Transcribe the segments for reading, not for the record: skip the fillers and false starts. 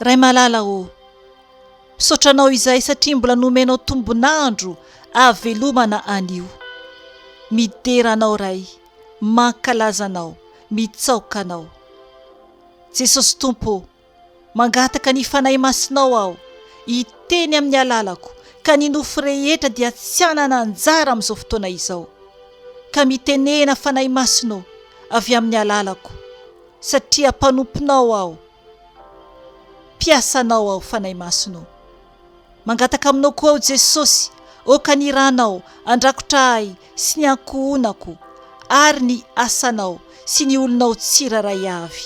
Ray malala o, misaotranao izay satria mbola nomenao tombonandro avelomana anio. Mideranao ray, mankalazanao, mitsaokanao. Jesosy Tompo, mangataka ny fanahy masinao aho, hiteny amin'ny alalako, ka ny nofo rehetra dia tsy hanana anjara amin'izao fotoana izao. Ka mitenena fanahy masinao avy amin'ny alalako, satria mpanomponao aho. Piasanao aho fanahy masinao. Mangataka aminao koa aho Jesosy, oka ny ranao, andrakotra ahy sy ny ankohonako, ary ny asanao sy ny olonao tsiraray avy.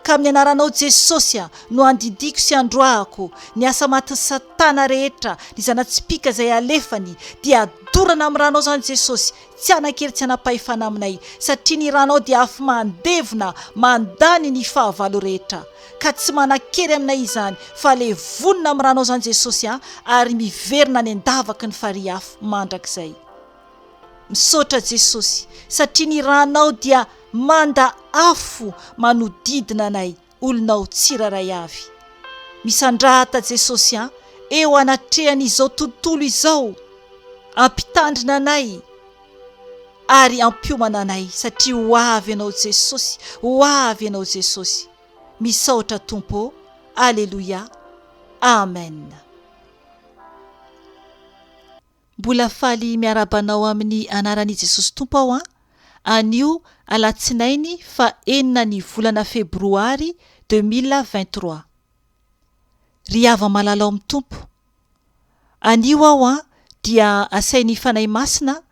Ka amin'ny anaranao Jesosy no andidiko sy androahako ny asa maty Satana rehetra, ny zanatspika izay alefany, dia adorana amin'ny ranao zany Jesosy, tsy anakery tsy anapahefana aminay, satria ny ranao dia afy mandevona, mandany ny fahavalo rehetra. Ka tsy manakery aminay izany, fa le vonona amin'ny ranao zany Jesosy ary miverina ny andavaky ny farihy afo mandrakizay. Misaotra Jesosy, satria ny ranao dia manda afo manodidina anay, olonao tsiraray avy. Misandrahata Jesosy eo anatrehan'izao tontolo izao, ampitandrina anay ary ampiomana anay, satria ho avy ianao Jesosy, ho avy ianao Jesosy. Misaotra Tompo, aleluia, amen. Mbola faly miarabanao amin'ny anaran'i Jesosy Tompo aho anio alatsinainy fa 4 ny volana febroary 2023. Ry hava malalao amin'ny Tompo, anio aho dia asain'ny fanahy masina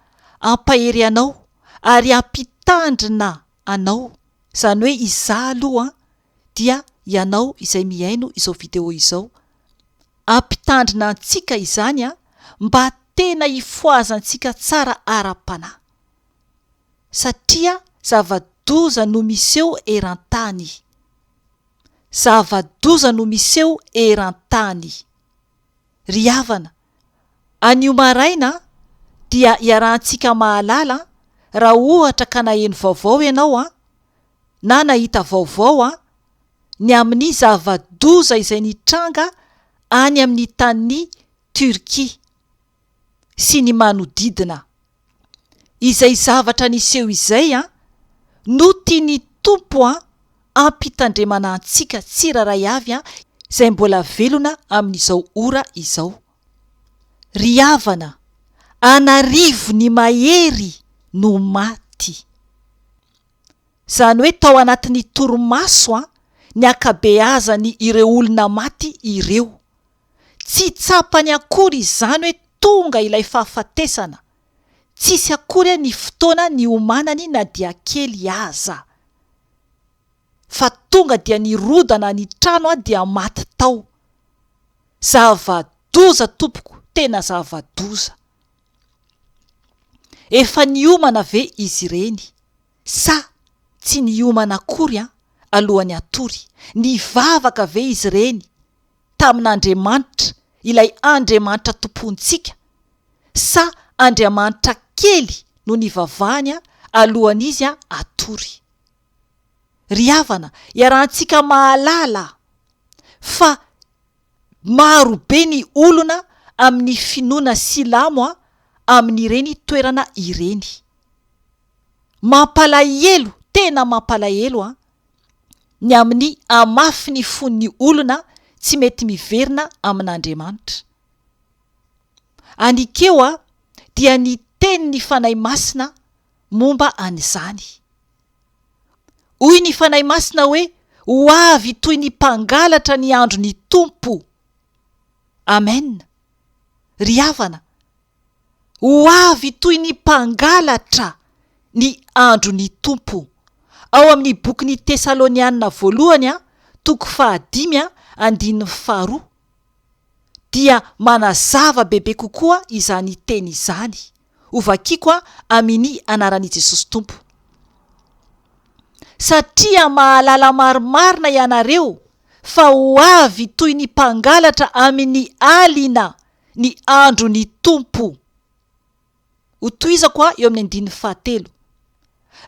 ampahery anao ary ampitandrina anao, zany hoe izaho aloha dia ianao izay miaino izao video izao, ampitandrina antsika izany mba tena hifoazantsika tsara ara-panahy, satria zava-doza no miseho eran-tany. Zava-doza no miseho eran-tany. Ry havana, anio maraina dia iarahantsika mahalala raha ohatra ka naheno vaovao ianao na nahita vaovao ny amin'ny zava-doza izay nitranga any amin'ny tany Turkia sy ny manodidina. Izay zavatra niseho izay no tiany Tompo ampitandremana antsika tsiraray avy izay mbola velona amin'izao ora izao. Ry havana, anarivo ny mahery no maty. Zany hoe tao anatin'ny torimaso ny akabeazany ireo olona maty ireo. Tsy tsapany akory izany hoe tonga ilay fahafatesana. Tsisy akory ny fotoana ny omanany na dia kely aza. Fa tonga dia nirodana ny trano dia maty tao. Zava-doza Tompoko, tena zava-doza. Efa niomana ve izy ireny? Sa tsy niomana akory alohan'ny atory? Nivavaka ve izy ireny tamin'Andriamanitra, ilay Andriamanitra tompontsika? Sa Andriamanitra kely no nivavahany alohan'izy atory? Ry havana, iarahantsika mahalala fa maro be ny olona amin'ny finoana silamo amin'ireny toerana ireny. Mampalahelo, tena mampalahelo ny amin'ny amafy ny fon'ny olona tsy mety miverina amin'Andriamanitra. Anikeo dia ny tenin'ny fanahy masina momba an'izany. Hoy ny fanahy masina hoe, ho avy toy ny mpangalatra ny andro ny Tompo. Amen. Ry havana, ho avy toy ny mpangalatra ny andro ny Tompo. Ao amin'ny bokin'ny Tesalonianina voalohany 5:2 dia manazava bebe kokoa izany teny izany. Ovakiko amin'ny anaran'i Jesosy Tompo. Satria mahalala marimarina ianareo fa ho avy toy ny mpangalatra amin'ny alina ny andro ny Tompo. Ho toizako eo amin'ny 9:7.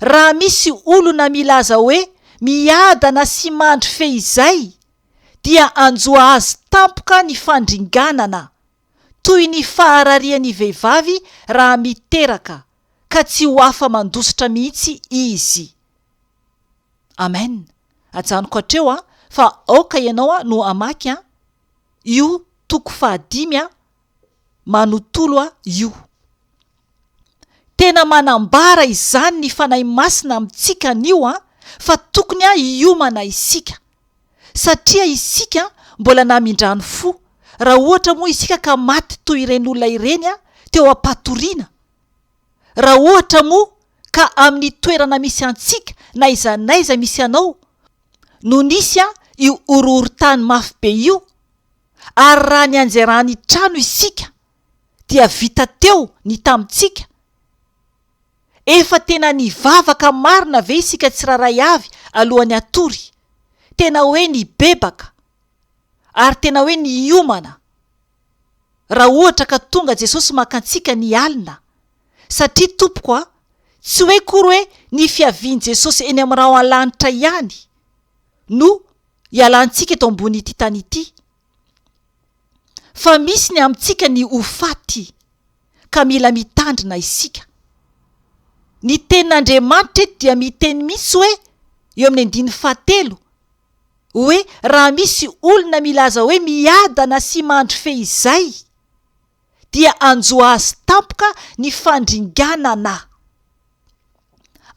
Raha misy olona milaza hoe miadana sy mandry fehizay, dia anjoa azy tampoka ny fandringanana toy ny fahararian'ny vehivavy raha miteraka ka tsy ho afa mandositra mihitsy izy. Amen. Ajanoko hatreo fa aoka ianao no amaky io toko 5 manontolo io. Tena manambara izany ny fanahy masina amintsika anio fa tokony hiomana isika, satria isika mbola namindrano fo. Raha ohatra moa isika ka maty toy ireny olona ireny teo ampatoriana, raha ohatra moa ka amin'ny toerana misy antsika na izanaiza misy anao no nisy io orohoro-tany mafy be io, ary raha ny anjerany trano isika dia vita teo ny tamintsika, efa tena nivavaka marina ve isika tsiraray avy alohan'ny atory, tena hoe ny bebaka ary tena hoe ny iomana, raha ohatra ka tonga Jesosy makantsika ny alina. Satria tompoko tsy hoe kory hoe ny fiavian' Jesosy eny amin'ny raha an-lanitra ihany no ialantsika eto ambony ity tany ity, fa misy ny amintsika ny ho faty ka mila mitandrina isika. Ny tenin'Andriamanitra eto dia miteny misy hoe eo amin'ny 7 hoe raha misy olona milaza hoe miadana sy mandry fehizay dia anjoa azy tampoka ny fandringanana.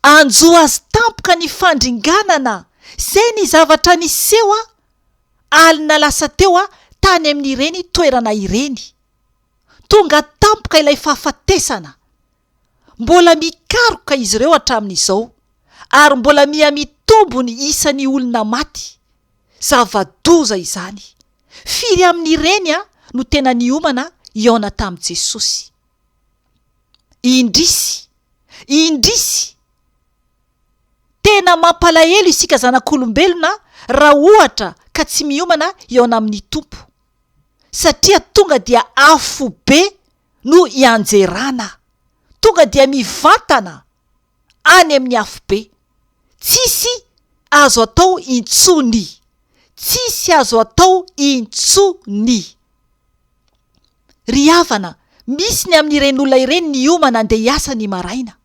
Anjoa azy tampoka ny fandringanana. Zay ny zavatra niseho alina lasa teo tany amin'ireny toerana ireny. Tonga tampoka ilay fahafatesana. Mbola mikaroka izy ireo hatramin'izao, ary mbola mitombo ny isan'ny olona maty. Zava-doza izany. Firy amin'ireny no tena niomana iona tamin'i Jesosy. Indrisy. Tena mampalahelo isika zanak'olombelona raha ohatra ka tsy miomana iona amin'ny Tompo. Satria tonga dia afo be no ianjerana. Tonga dia mivantana any amin'ny afo be. Tsisy azo atao intsony. Ry havana, misy ny amin'ireny olona ireny niomana andeha hiasa ny maraina,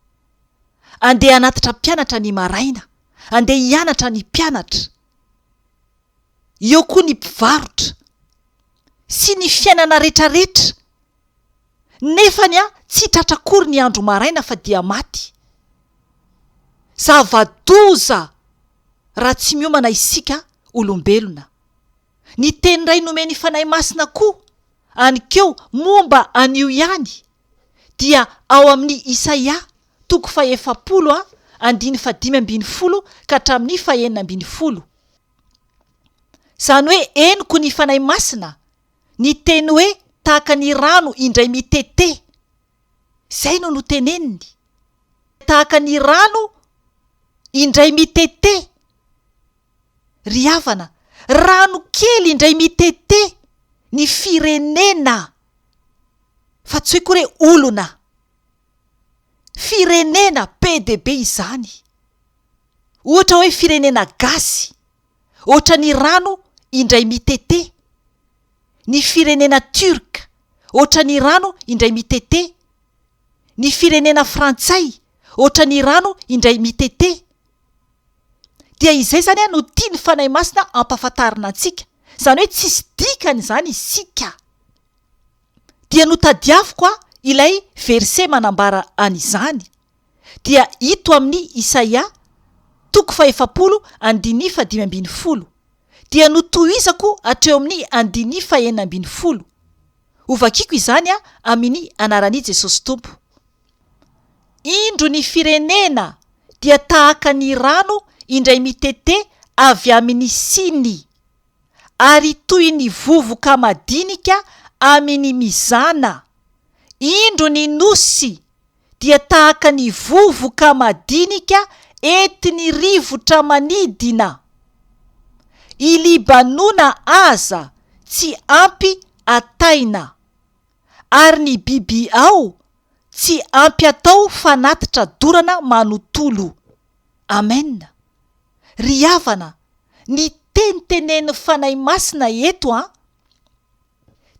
andeha hanatitra mpianatra ny maraina, andeha hianatra ny mpianatra, eo koa ny mpivarotra sy ny fiainana rehetrarehetra, nefany tsy tratrakory ny andro maraina fa dia maty. Zava-doza raha tsy miomana isika olombelona. Ny teny iray nomeny fanahy masina koa anykeo momba anio ihany dia ao amin'ny Isaia toko 7 andiny 5 ka hatramin'ny 9. Zany hoe eniko ny fanahy masina, ny teny hoe tahaka ny rano indray mitete. Zay no noteneniny. Tahaka ny rano indray mitete. Ry havana, rano kely indray mitete ny firenena, fa tsy hoe kory olona. Firenena be de be izany. Ohatra hoe firenena gasy, ohatra ny rano indray mitete. Ny firenena turka, ohatra ny rano indray mitete. Ny firenena frantsay, ohatra ny rano indray mitete. Dia izay zany no tia ny fanahy masina ampahafantarina antsika. Zany hoe tsisy dikany zany isika. Dia notadiaviko ilay verse manambara an'izany. Dia hito amin'ny Isaia toko 7 andiny 5. Dia notohizako hatreo amin'ny andiny 9. Ovakiko izany amin'ny anaran'i Jesosy Tompo. Indro ny firenena dia tahaka ny rano indray mitete avy amin'ny siny, ary toy ny vovoka madinika amin'ny mizana. Indro ny nosy dia tahaka ny vovoka madinika etiny rivotra manidina. Ilibanona aza tsy ampy ataina, ary ny biby ao tsy ampy atao fanatitra dorana manontolo. Amen. Ry havana, ny tenitenen'ny fanahy masina eto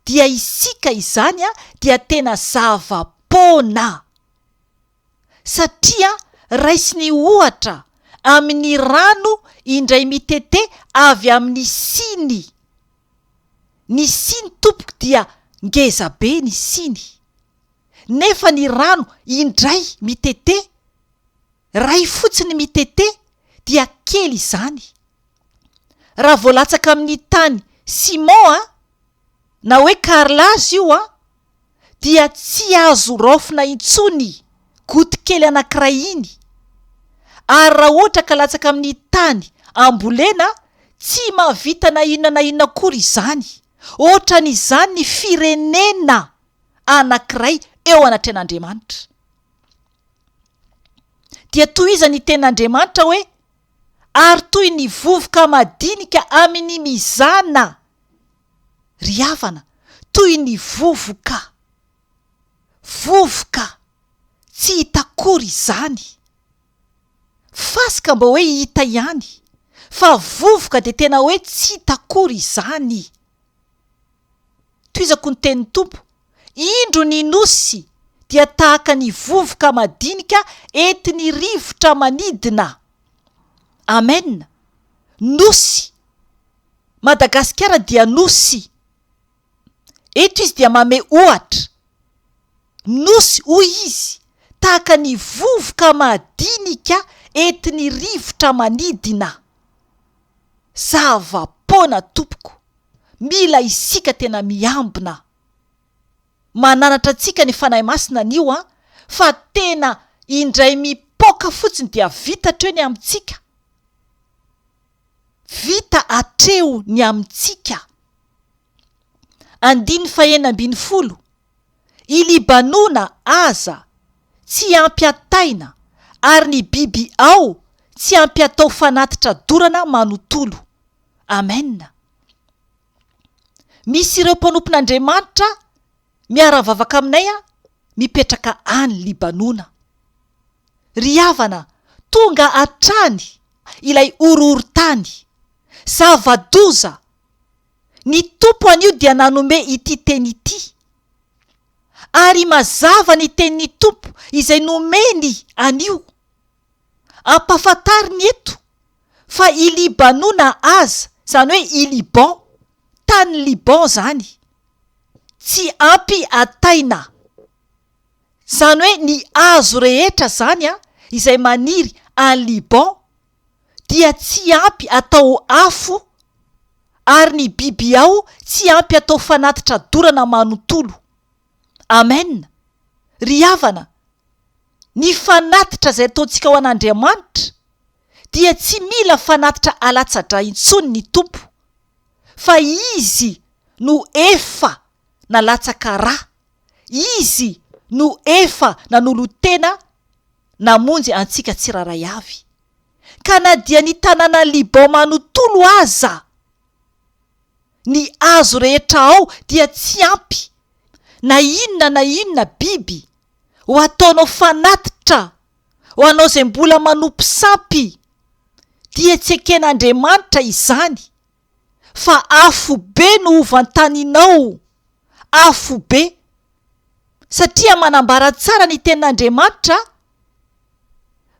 dia isika izany dia tena zava-pona satria raisiny ohatra amin'ny rano indray mitete avy amin'ny siny. Ny siny tompoko dia ngeza be ny siny, nefa ny rano indray mitete, ray fotsiny mitete dia kely izany. Raha voalatsaka amin'ny tany Simon na hoe Karlazy io dia tsy azo raofina intsony goty kely anankiray iny. Ary raha ohatra ka latsaka amin'ny tany ambolena, tsy mahavita na inona kory izany. Ohatran'izany ny firenena anankiray eo anatren'Andriamanitra. Dia toy iza ny ten'Andriamanitra hoe ary toy ny vovoka madinika amin'ny mizana. Ry havana, toy ny vovoka tsy hita kory izany. Fasika mba hoe hita ihany, fa vovoka de tena hoe tsy hita kory izany. Toizako ny tenin'ny Tompo, indro ny nosy dia tahaka ny vovoka madinika entin'ny rivotra manidina. Amen. Nosy. Madagasikara dia nosy. Eto izy dia mame ohatra. Nosy hoy izy tahaka ny vovoka madinika entin'ny rivotra manidina. Zava-pona tompoko. Mila isika tena miambina. Mananatra antsika ny fanahy masina anio fa tena indray mipoka fotsiny dia vita treo ny amintsika. Vita atreo ny amintsika. 9:40 I libanona aza tsy ampy ataina, ary ny biby ao tsy ampy atao fanatitra dorana manontolo. Amen. Misy ireo mpanompon'Andriamanitra miara-vavaka aminay mipetraka any Libanona. Ry havana, tonga hatrany ilay orohoro-tany, zava-doza. Ny Tompo anio dia nanome ity teny ity, ary mazava ny tenin'ny Tompo izay nomeny anio. Ampahafantariny eto fa i Libanona aza, zany hoe i Liban, tany Liban zany, tsy ampy ataina. Zany hoe ny hazo rehetra zany izay maniry any Liban dia tsy ampy atao afo, ary ny biby ao tsy ampy atao fanatitra dorana manontolo. Amen. Ry havana, ny fanatitra izay ataontsika ho an'Andriamanitra dia tsy mila fanatitra alatsa-dra intsony ny Tompo, fa izy no efa nalatsaka rà, izy no efa nanolotena namonjy antsika tsiraray avy. Ka na dia ny tanàna Liban manontolo aza, ny hazo rehetra ao dia tsy ampy na inona biby ho ataonao fanatitra, ho anao izay mbola manompo sampy. Dia tsy eken'Andriamanitra izany, fa afo be no ovantaninao, afo be. Satria manambara tsara ny tenin'Andriamanitra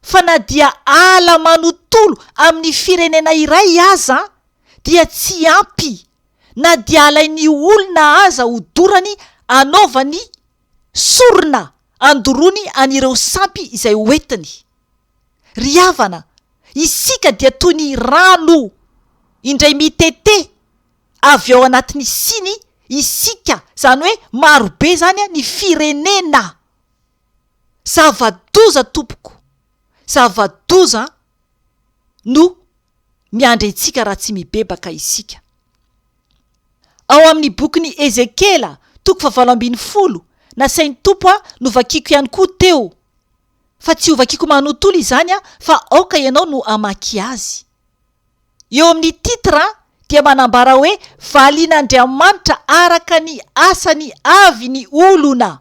fa na dia ala manontolo amin'ny firenena iray aza dia tsy ampy, na dia alain'ny olona aza ho dorany anaovany sorona andorony an'ireo sampy izay hoentiny. Ry havana, isika dia toy ny rano indray mitete avy ao anatin'ny siny isika, zany hoe marobe zany ny firenena. Zava-doza Tompoko, zava-doza no miandry antsika raha tsy mibebaka isika. Ao amin'ny bokin'ny Ezekela 12:20 nasain'ny Tompo novakiko ihany koa teo, fa tsy hovakiko manontolo izany fa aoka ianao no amaky azy. Eo amin'ny titra dia manambara hoe valian'Andriamanitra araka ny asany avy ny olona.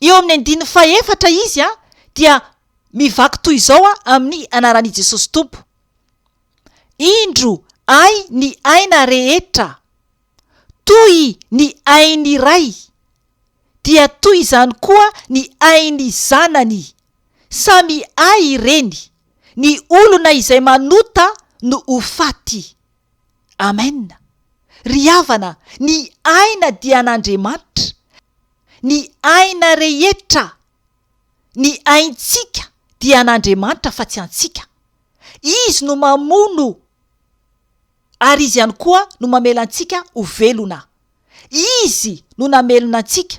Eo amin'ny 9:4 izy dia mivaky toy izao amin'ny anaran'i Jesosy Tompo: indro ay ny aina rehetra toy ny ainy ray dia toy izany koa ny ainy zanany samy ay ireny ny olona izay manota no ho faty. Amen. Ry havana, ny aina dia an'Andriamanitra, ny aina rehetra, ny aintsika dia an'Andriamanitra fa tsy antsika. Izy no mamono ary izy ihany koa no mamela antsika ho velona. Izy no namelona antsika,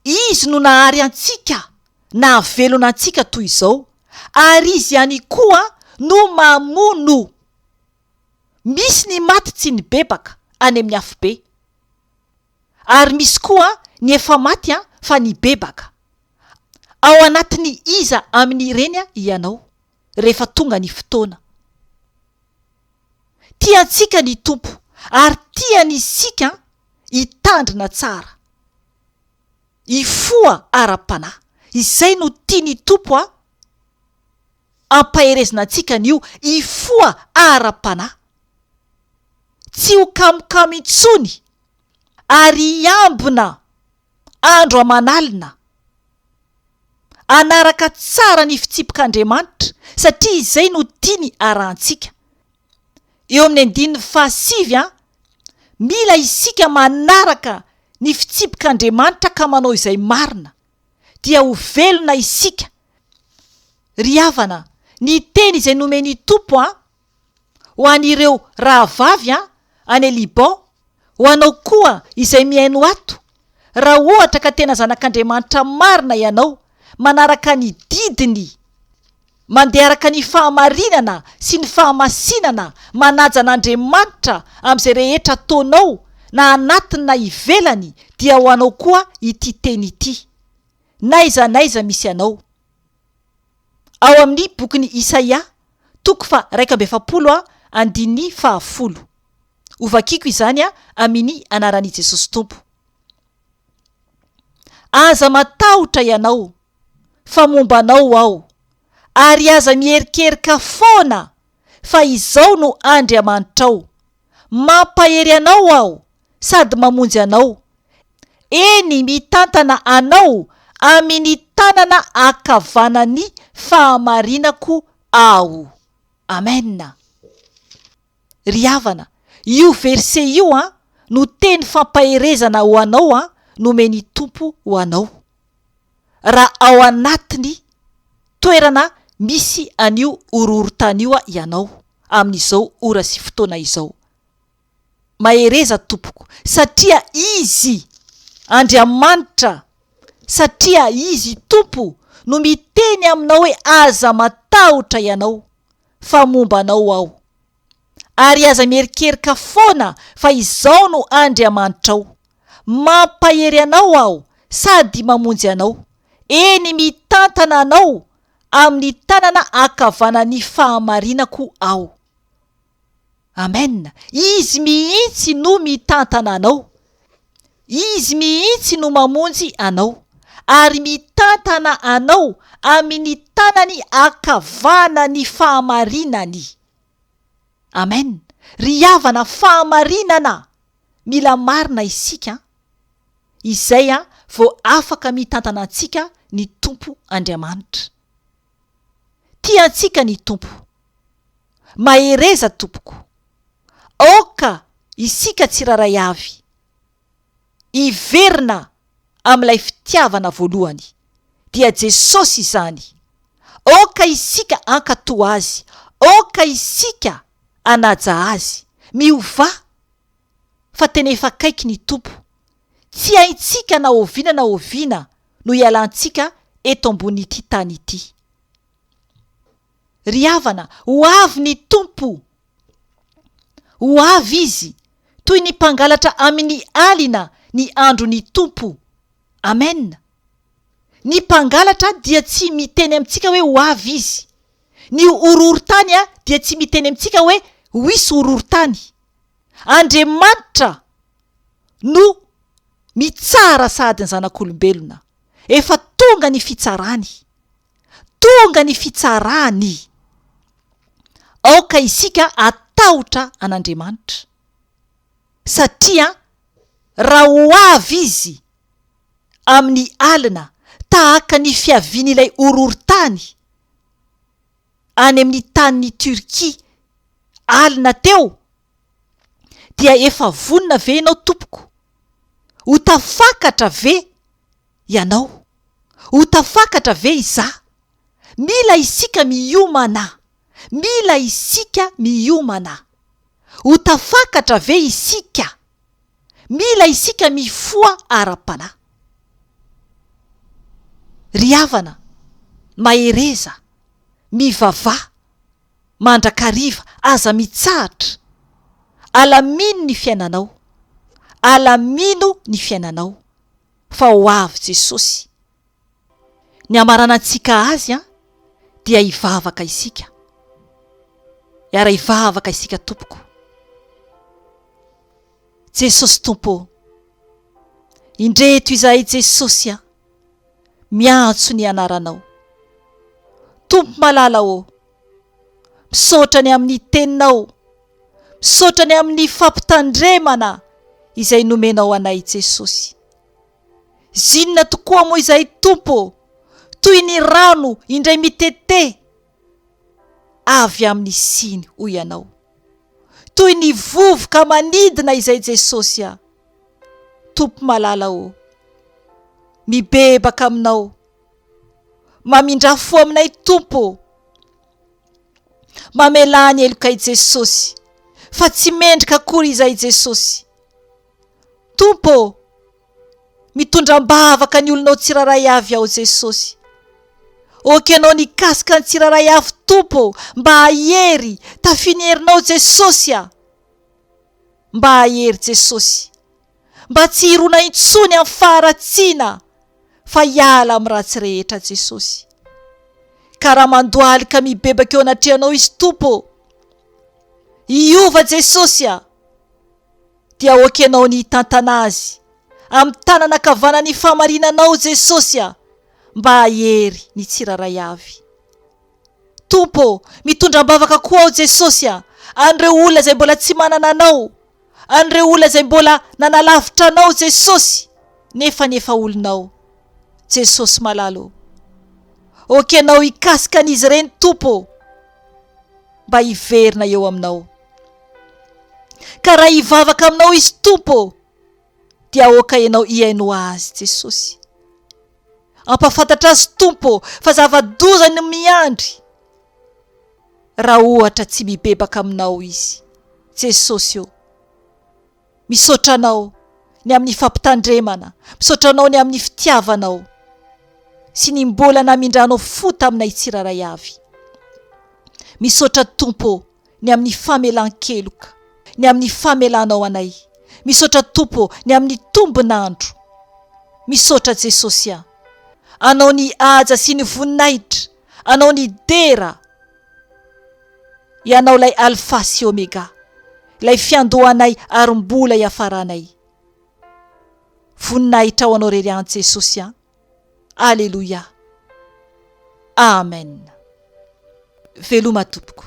izy no nahary antsika na velona antsika toy izao, ary izy ihany koa no mamono. Misy ny maty tsy ny bebaka any amin'ny hafobe, ary misy koa ny efa maty fa ny bebaka. Ao anatiny iza amin'ireny ianao rehefa tonga ny fotoana. Tiantsika ny tompo ary tiany isika hitandrina tsara, hifoha ara-panahy. Izay no tiany tompo ampaherezina antsika an'io, hifoha ara-panahy, tsy ho kamokamo intsony ary hiambina andro aman'alina, anaraka tsara ny fitsipik'Andriamanitra satria izay no tiany arahantsika. Eo amin'ny 5 mila isika manaraka ny fitsipik'Andriamanitra ka manao izay marina dia ho velona isika. Ry havana, ny teny izay nomeny tompo ho an'ireo rahavavy any Liban, ho anao koa izay mihaino ato, raha ohatra ka tena zanak'Andriamanitra marina ianao, manaraka ny didiny, mandeha araka ny fahamarinana sy ny fahamasinana, manaja an'Andriamanitra amin'izay rehetra ataonao na anatiny na ivelany, dia ho anao koa ity teny ity, naiza misy anao. Ao amin'ny bokin'ny Isaia 2:10, ovakiko izany amin'ny anaran'i Jesosy Tompo. Aza matahotra ianao fa mombanao aho, ary aza miherikerika foana fa izao no Andriamanitrao. Mampahery anao aho sady mamonjy anao, eny mitantana anao amin'ny tanana ankavanany fahamarinako aho. Amen. Ry havana, io verse io no teny fampaherezana ho anao nomeny tompo ho anao, raha ao anatiny toerana misy an'io horohorontany io ianao amin'izao ora sy fotoana izao. Mahereza tompoko satria izy Andriamanitra, satria izy tompo no miteny aminao hoe aza matahotra ianao fa mombanao aho, ary aza miherikerika foana fa izao no Andriamanitrao. Mampahery anao aho sady mamonjy anao, eny mitantana anao amin'ny tanana ankavanany fahamarinako aho. Amen. Izy mihitsy no mitantana anao, izy mihitsy no mamonjy anao, ary mitantana anao amin'ny tanany ankavanany fahamarinany. Amen. Ry havana, fahamarinana mila marina isika, izay vao afaka mitantana antsika ny tompo Andriamanitra. Tiantsika ny tompo, mahereza tompoko, aoka isika tsiraray avy, iverina amin'ilay fitiavana voalohany dia Jesosy izany. Aoka isika ankatoa azy, aoka isika anaja azy, miova fa tena efa akaiky ny tompo. Tsy haintsika na oviana no ialantsika eto ambon'ity tany ity. Ry havana, ho avy ny tompo, ho avy izy toy ny mpangalatra amin'ny alina ny andro ny tompo. Amen. Ny mpangalatra dia tsy miteny amintsika hoe ho avy izy. Ny horohorontany dia tsy miteny amintsika hoe ho hisy horohorontany. Andriamanitra no mitsara sady ny zanak'olombelona. Efa tonga ny fitsarany, tonga ny fitsarany. aoka isika atahotra an'Andriamanitra, satria raha ho avy izy amin'ny alina tahaka ny fiavian'ilay horohorontany any amin'ny tanin'ny Turkia alina teo, dia efa vonona ve ianao tompoko? Ho tafakatra ve ianao? Ho tafakatra ve izaho? Mila isika miomana, mila isika miomana. Ho tafakatra ve isika? Mila isika mifoa ara-panahy. Ry havana, mahereza, mivavaha, mandrakariva, aza mitsahatra. Alamino ny fiainanao, alamino ny fiainanao, fa ho avy Jesosy. Ny amaranantsika azy dia hivavaka isika. Iara hivavaka isika tompoko. Jesosy tompo, indreto izahay Jesosy miantso ny anaranao. Tompo malala misaotra ny amin'ny teninao, misaotra ny amin'ny fampitandremana izay nomenao anay Jesosy. Zinona tokoa moa izay tompo, toy ny rano indray mitete avy amin'ny siny hoy ianao, toy ny vovoka manidina izay Jesosy. Tompo malala mibebaka aminao, mamindra-fo aminay tompo, mamelany elokay Jesosy, fa tsy mendrika akory izay Jesosy. Tompo, mitondram-bavaka ny olonao tsiraray avy ao Jesosy. Okenao nikasika ny tsiraray avy tompo, mba hahery tafiniherinao Jesosy. Mba hahery Jesosy, mba tsy hirona intsony amin'ny faharatsiana, fa hiala amin'ny ratsy rehetra Jesosy. Ka raha mandohalika mibebaka eo anatrehanao izy tompo, iova Jesosy, dia okenao ny tantana azy amin'ny tanana ankavanany famarinanao Jesosy, mba hahery ny tsiraray avy. Tompo, mitondram-bavaka koa ao Jesosy an'ireo olona izay mbola tsy manana anao, an'ireo olona izay mbola nanalavitra anao Jesosy, nefa olonao Jesosy malalo. Okenao hikasika an'izy ireny tompo, mba hiverina eo aminao. Ka raha hivavaka aminao izy tompo, dia oka ianao hiaino azy Jesosy. Ampafantatra azy tompo fa zava-doza ny miandry raha ohatra tsy mibebaka aminao izy Jesosy. Misaotra anao ny amin'ny fampitandremana, misaotra anao ny amin'ny fitiavanao sy ny mbola namindranao fo taminay tsiraray avy. Misaotra tompo ny amin'ny famelan-keloka, ny amin'ny famelanao anay. Misaotra tompo ny amin'ny tombonandro. Misaotra Jesosy, anao ny aja sy ny voninahitra, anao ny dera, ianao lay alfa sy omega, lay fiandohanay ary mbola hiafaranay. Voninahitra ho anao rery any Jesosy. Alleluia. Amen. Veloma tompoko.